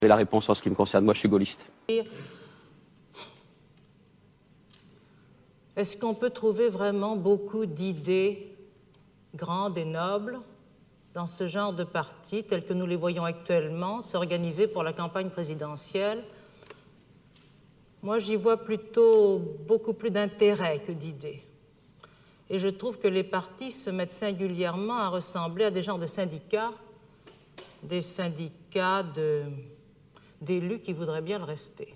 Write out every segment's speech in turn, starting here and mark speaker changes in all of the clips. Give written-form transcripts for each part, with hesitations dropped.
Speaker 1: Et la réponse en ce qui me concerne, moi je suis gaulliste.
Speaker 2: Est-ce qu'on peut trouver vraiment beaucoup d'idées grandes et nobles dans ce genre de parti, tels que nous les voyons actuellement, s'organiser pour la campagne présidentielle? Moi, j'y vois plutôt beaucoup plus d'intérêt que d'idées. Et je trouve que les partis se mettent singulièrement à ressembler à des genres de syndicats, des syndicats d'élus qui voudraient bien le rester.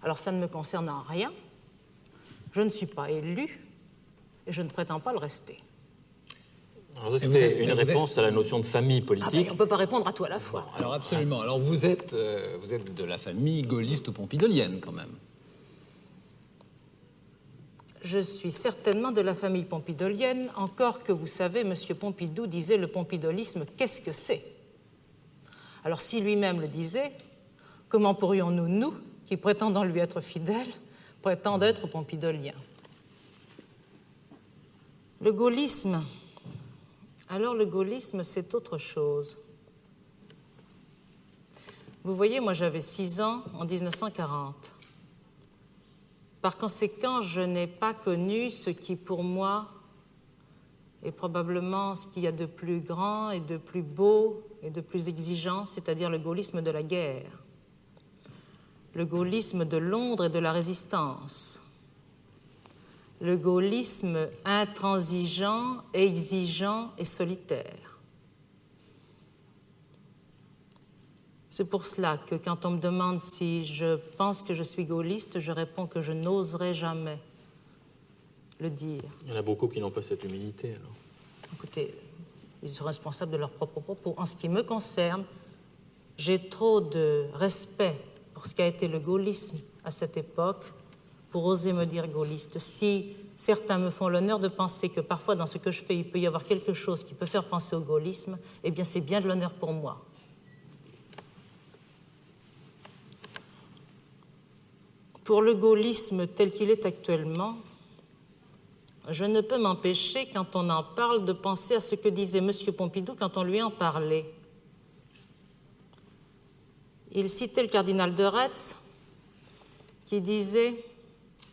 Speaker 2: Alors, ça ne me concerne en rien. Je ne suis pas élu et je ne prétends pas le rester.
Speaker 3: Alors ça, c'était une réponse à la notion de famille politique.
Speaker 2: On ne peut pas répondre à tout à la fois.
Speaker 4: Bon, alors absolument. Alors vous êtes de la famille gaulliste ou pompidolienne quand même.
Speaker 2: Je suis certainement de la famille pompidolienne, encore que vous savez, M. Pompidou disait le pompidolisme, qu'est-ce que c'est? Alors si lui-même le disait, comment pourrions-nous, nous, qui prétendons lui être fidèles, prétendre être pompidoliens? Le gaullisme, alors le gaullisme, c'est autre chose. Vous voyez, moi j'avais 6 ans en 1940. Par conséquent, je n'ai pas connu ce qui, pour moi, est probablement ce qu'il y a de plus grand et de plus beau et de plus exigeant, c'est-à-dire le gaullisme de la guerre, le gaullisme de Londres et de la résistance, le gaullisme intransigeant, exigeant et solitaire. C'est pour cela que quand on me demande si je pense que je suis gaulliste, je réponds que je n'oserais jamais le dire.
Speaker 3: Il y en a beaucoup qui n'ont pas cette humilité, alors.
Speaker 2: Écoutez, ils sont responsables de leurs propres propos. En ce qui me concerne, j'ai trop de respect pour ce qu'a été le gaullisme à cette époque pour oser me dire gaulliste. Si certains me font l'honneur de penser que parfois dans ce que je fais, il peut y avoir quelque chose qui peut faire penser au gaullisme, eh bien c'est bien de l'honneur pour moi. Pour le gaullisme tel qu'il est actuellement, je ne peux m'empêcher, quand on en parle, de penser à ce que disait M. Pompidou quand on lui en parlait. Il citait le cardinal de Retz, qui disait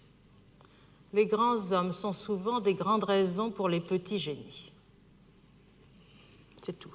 Speaker 2: « Les grands hommes sont souvent des grandes raisons pour les petits génies. » C'est tout.